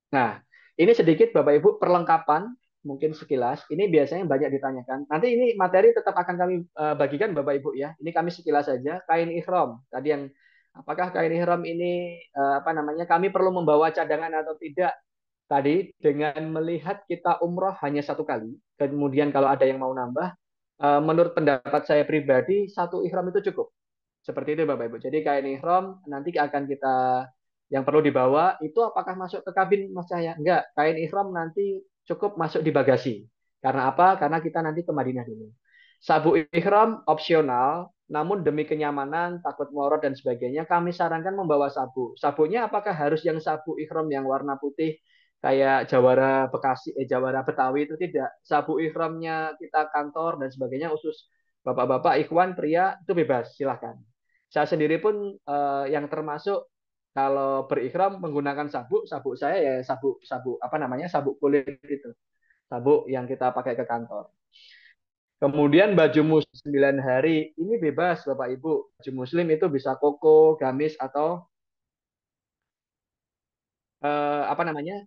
Nah, ini sedikit Bapak Ibu perlengkapan mungkin sekilas. Ini biasanya banyak ditanyakan. Nanti ini materi tetap akan kami bagikan Bapak Ibu ya. Ini kami sekilas saja. Kain ihram. Tadi yang apakah kain ihram ini apa namanya? Kami perlu membawa cadangan atau tidak? Tadi dengan melihat kita umroh hanya satu kali. Kemudian kalau ada yang mau nambah, menurut pendapat saya pribadi satu ihram itu cukup. Seperti itu Bapak Ibu. Jadi kain ihram nanti akan kita yang perlu dibawa itu apakah masuk ke kabin Mas Cahya? Enggak, kain ihram nanti cukup masuk di bagasi. Karena apa? Karena kita nanti ke Madinah dulu. Sabuk ihram opsional, namun demi kenyamanan, takut melorot dan sebagainya, kami sarankan membawa sabuk. Sabuknya apakah harus yang sabuk ihram yang warna putih kayak Jawara Bekasi, Jawara Betawi itu tidak. Sabuk ihramnya kita kantor dan sebagainya khusus bapak-bapak, ikhwan, pria itu bebas, silahkan. Saya sendiri pun yang termasuk kalau berikhram menggunakan sabuk, sabuk saya ya sabuk sabuk apa namanya sabuk kulit itu, sabuk yang kita pakai ke kantor. Kemudian baju muslim 9 hari ini bebas Bapak Ibu. Baju muslim itu bisa koko, gamis atau apa namanya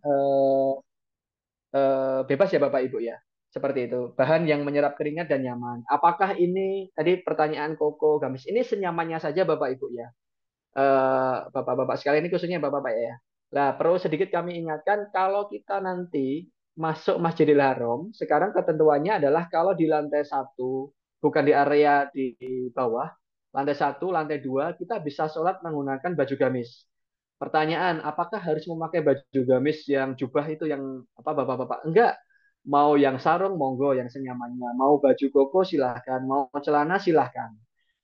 bebas ya Bapak Ibu ya. Seperti itu. Bahan yang menyerap keringat dan nyaman. Apakah ini tadi pertanyaan koko, gamis ini senyamannya saja Bapak Ibu ya. Bapak-bapak sekalian ini khususnya bapak-bapak ya. Nah, perlu sedikit kami ingatkan kalau kita nanti masuk Masjidil Haram, sekarang ketentuannya adalah kalau di lantai satu, bukan di area di bawah, lantai satu, lantai dua, kita bisa sholat menggunakan baju gamis. Pertanyaan, apakah harus memakai baju gamis yang jubah itu yang apa bapak-bapak? Enggak. Mau yang sarung, monggo yang senyamannya. Mau baju koko silahkan, mau celana silahkan.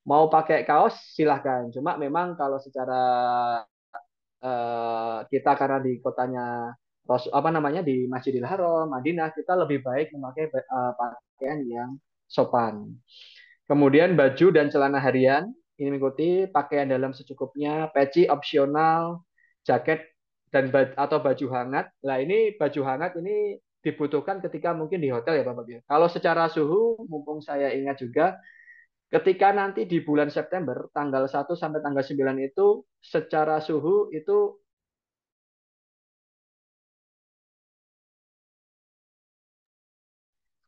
Mau pakai kaos silahkan. Cuma memang kalau secara kita karena di kotanya apa namanya di Masjidil Haram, Madinah, kita lebih baik memakai pakaian yang sopan. Kemudian baju dan celana harian ini mengikuti pakaian dalam secukupnya, peci opsional, jaket dan atau baju hangat. Nah ini baju hangat ini dibutuhkan ketika mungkin di hotel ya Bapak Biar. Kalau secara suhu, mumpung saya ingat juga, ketika nanti di bulan September, tanggal 1 sampai tanggal 9 itu, secara suhu itu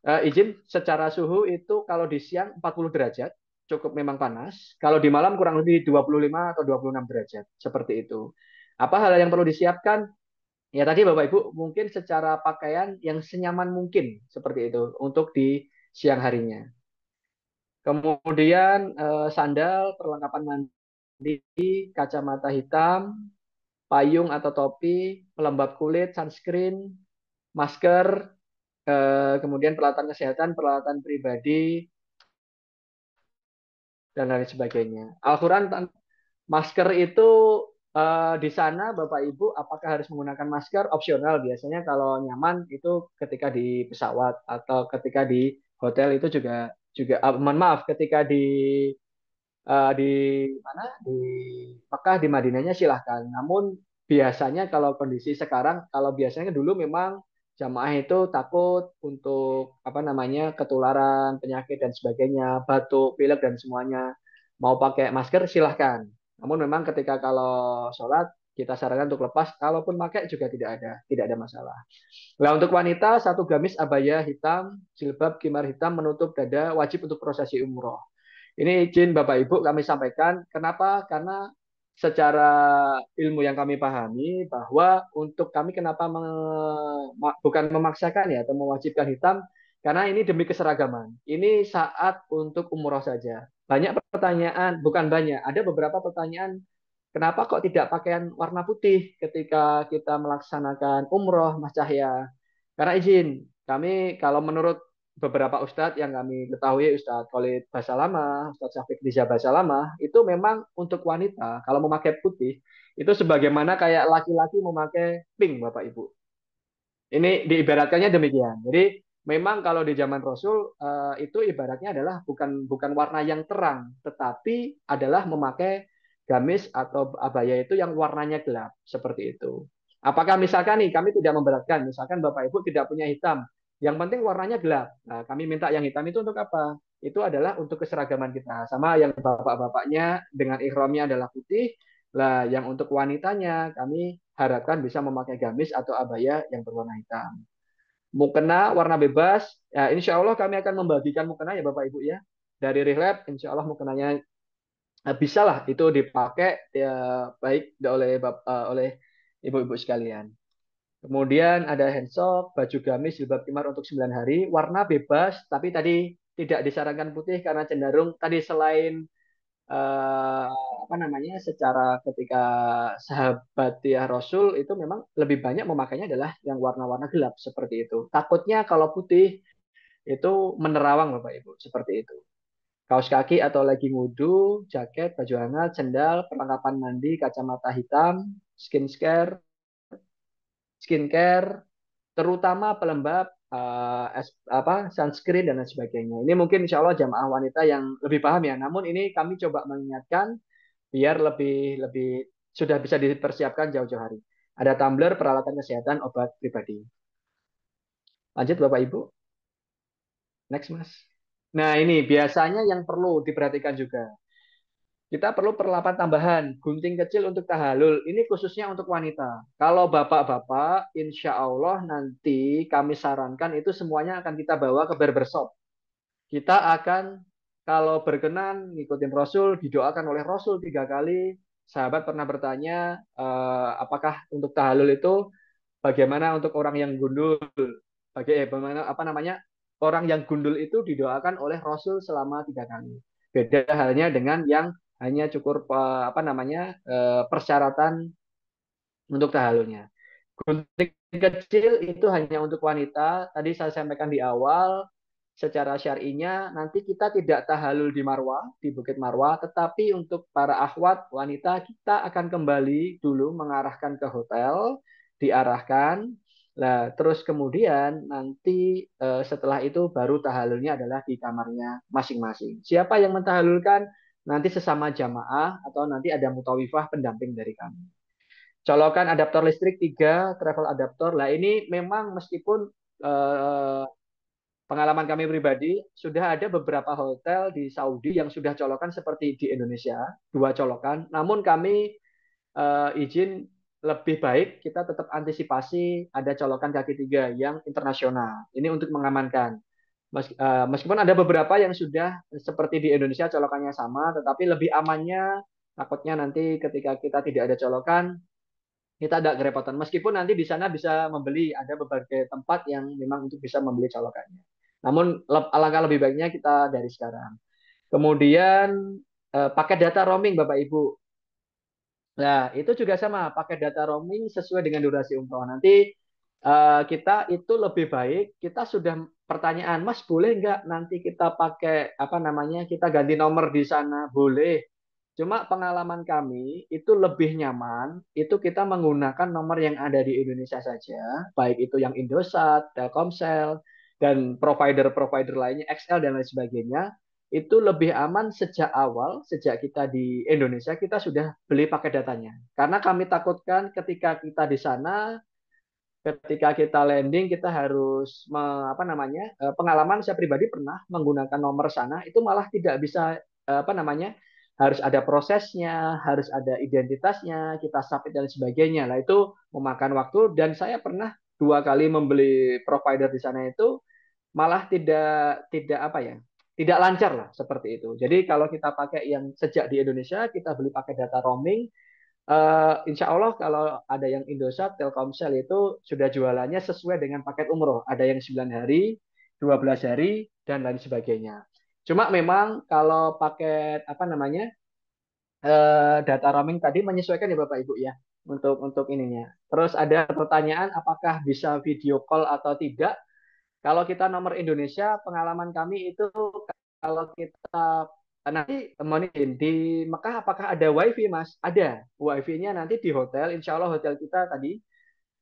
izin secara suhu itu kalau di siang 40 derajat, cukup memang panas. Kalau di malam kurang lebih 25 atau 26 derajat, seperti itu. Apa hal yang perlu disiapkan? Ya tadi Bapak Ibu mungkin secara pakaian yang senyaman mungkin seperti itu untuk di siang harinya. Kemudian sandal, perlengkapan mandi, kacamata hitam, payung atau topi, pelembab kulit, sunscreen, masker, kemudian peralatan kesehatan, peralatan pribadi, dan lain sebagainya. Al-Quran, masker itu di sana Bapak Ibu apakah harus menggunakan masker? Opsional biasanya kalau nyaman itu ketika di pesawat atau ketika di hotel itu juga juga mohon maaf ketika di mana di Mekah di Madinahnya silahkan. Namun biasanya kalau kondisi sekarang, kalau biasanya dulu memang jamaah itu takut untuk apa namanya ketularan penyakit dan sebagainya, batuk, pilek dan semuanya. Mau pakai masker silahkan. Namun memang ketika kalau sholat kita sarankan untuk lepas, kalaupun pakai juga tidak ada masalah. Nah untuk wanita satu gamis abaya hitam, jilbab kimar hitam menutup dada wajib untuk prosesi umroh. Ini izin Bapak Ibu kami sampaikan. Kenapa? Karena secara ilmu yang kami pahami bahwa untuk kami kenapa bukan memaksakan ya atau mewajibkan hitam karena ini demi keseragaman. Ini saat untuk umroh saja. Banyak pertanyaan, bukan banyak, ada beberapa pertanyaan. Kenapa kok tidak pakaian warna putih ketika kita melaksanakan umroh, Mas Cahya? Karena izin, kami kalau menurut beberapa ustadz yang kami ketahui, Ustadz Khalid Basalamah, Ustadz Syafiq Riza Basalamah, itu memang untuk wanita, kalau memakai putih, itu sebagaimana kayak laki-laki memakai pink, Bapak Ibu. Ini diibaratkannya demikian. Jadi memang kalau di zaman Rasul itu ibaratnya adalah bukan bukan warna yang terang, tetapi adalah memakai gamis atau abaya itu yang warnanya gelap seperti itu. Apakah misalkan nih kami tidak memberatkan, misalkan Bapak Ibu tidak punya hitam, yang penting warnanya gelap. Nah, kami minta yang hitam itu untuk apa? Itu adalah untuk keseragaman kita. Sama yang bapak-bapaknya dengan ihramnya adalah putih. Lah, yang untuk wanitanya kami harapkan bisa memakai gamis atau abaya yang berwarna hitam. Mukena warna bebas. Ya, insya Allah kami akan membagikan mukena ya Bapak Ibu ya. Dari Relab, insya Allah mukenanya bisa lah itu dipakai ya, baik oleh ibu-ibu sekalian. Kemudian ada handsock, baju gamis, jilbab khimar untuk 9 hari, warna bebas, tapi tadi tidak disarankan putih karena cenderung tadi selain eh, apa namanya secara ketika sahabat ya Rasul itu memang lebih banyak memakainya adalah yang warna-warna gelap seperti itu. Takutnya kalau putih itu menerawang Bapak Ibu seperti itu. Kaos kaki atau legging wudhu, jaket, baju hangat, sendal, perlengkapan mandi, kacamata hitam, skincare, terutama pelembab, sunscreen dan lain sebagainya. Ini mungkin insya Allah jamaah wanita yang lebih paham ya. Namun ini kami coba mengingatkan biar lebih lebih sudah bisa dipersiapkan jauh-jauh hari. Ada tumbler, peralatan kesehatan, obat pribadi. Lanjut Bapak Ibu. Next Mas. Nah ini biasanya yang perlu diperhatikan juga. Kita perlu perlengkapan tambahan, gunting kecil untuk tahalul. Ini khususnya untuk wanita. Kalau bapak-bapak, insya Allah nanti kami sarankan itu semuanya akan kita bawa ke barbershop. Kita akan, kalau berkenan, ngikutin Rasul, didoakan oleh Rasul 3 kali. Sahabat pernah bertanya, apakah untuk tahalul itu bagaimana untuk orang yang gundul? Bagaimana apa namanya? Orang yang gundul itu didoakan oleh Rasul selama 3 kali. Beda halnya dengan yang hanya cukur apa namanya persyaratan untuk tahalulnya. Gunting kecil itu hanya untuk wanita. Tadi saya sampaikan di awal, secara syar'inya nanti kita tidak tahalul di Marwah, di Bukit Marwah, tetapi untuk para akhwat wanita kita akan kembali dulu mengarahkan ke hotel, diarahkan. Nah, terus kemudian nanti setelah itu baru tahalulnya adalah di kamarnya masing-masing. Siapa yang mentahalulkan? Nanti sesama jamaah atau nanti ada mutawifah pendamping dari kami. Colokan adaptor listrik 3, travel adaptor. Lah ini memang meskipun eh, pengalaman kami pribadi, sudah ada beberapa hotel di Saudi yang sudah colokan seperti di Indonesia, 2 colokan. Namun kami izin lebih baik kita tetap antisipasi ada colokan kaki 3 yang internasional. Ini untuk mengamankan. Meskipun ada beberapa yang sudah seperti di Indonesia colokannya sama, tetapi lebih amannya takutnya nanti ketika kita tidak ada colokan, kita ada kerepotan. Meskipun nanti di sana bisa membeli, ada berbagai tempat yang memang untuk bisa membeli colokannya. Namun alangkah lebih baiknya kita dari sekarang. Kemudian pakai data roaming Bapak Ibu. Nah, itu juga sama, pakai data roaming sesuai dengan durasi umroh. Nanti kita itu lebih baik, kita sudah pertanyaan, Mas boleh nggak nanti kita pakai apa namanya, kita ganti nomor di sana? Boleh. Cuma pengalaman kami itu lebih nyaman, itu kita menggunakan nomor yang ada di Indonesia saja, baik itu yang Indosat, Telkomsel, dan provider-provider lainnya, XL dan lain sebagainya, itu lebih aman sejak awal, sejak kita di Indonesia, kita sudah beli paket datanya. Karena kami takutkan ketika kita di sana, ketika kita landing, kita harus, apa namanya, pengalaman saya pribadi pernah menggunakan nomor sana, itu malah tidak bisa, apa namanya, harus ada prosesnya, harus ada identitasnya, kita submit dan sebagainya. Lah itu memakan waktu, dan saya pernah 2 kali membeli provider di sana itu, malah tidak tidak apa ya tidak lancar lah seperti itu. Jadi kalau kita pakai yang sejak di Indonesia kita beli pakai data roaming, insya Allah kalau ada yang Indosat, Telkomsel itu sudah jualannya sesuai dengan paket umroh. Ada yang 9 hari, 12 hari dan lain sebagainya. Cuma memang kalau paket apa namanya data roaming tadi menyesuaikan ya Bapak Ibu ya untuk ininya. Terus ada pertanyaan apakah bisa video call atau tidak? Kalau kita nomor Indonesia, pengalaman kami itu kalau kita nanti monitoring di Mekah, apakah ada WiFi, Mas? Ada. WiFi-nya nanti di hotel, insya Allah hotel kita tadi.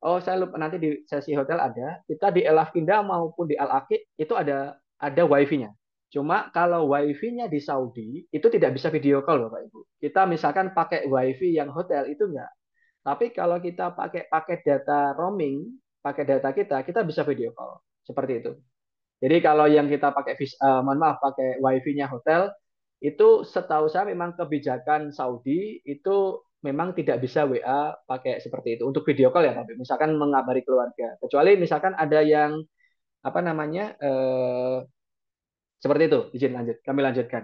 Oh, saya lupa nanti di sesi hotel ada. Kita di El Afkinda maupun di Al Akik itu ada WiFi-nya. Cuma kalau WiFi-nya di Saudi itu tidak bisa video call, Bapak Ibu. Kita misalkan pakai WiFi yang hotel itu enggak. Tapi kalau kita pakai data roaming, pakai data kita bisa video call. Seperti itu. Jadi kalau yang kita pakai mohon maaf pakai wifi-nya hotel itu setahu saya memang kebijakan Saudi itu memang tidak bisa WA pakai seperti itu untuk video call ya Pak. Misalkan mengabari keluarga. Kecuali misalkan ada yang apa namanya seperti itu. Izin lanjut. Kami lanjutkan.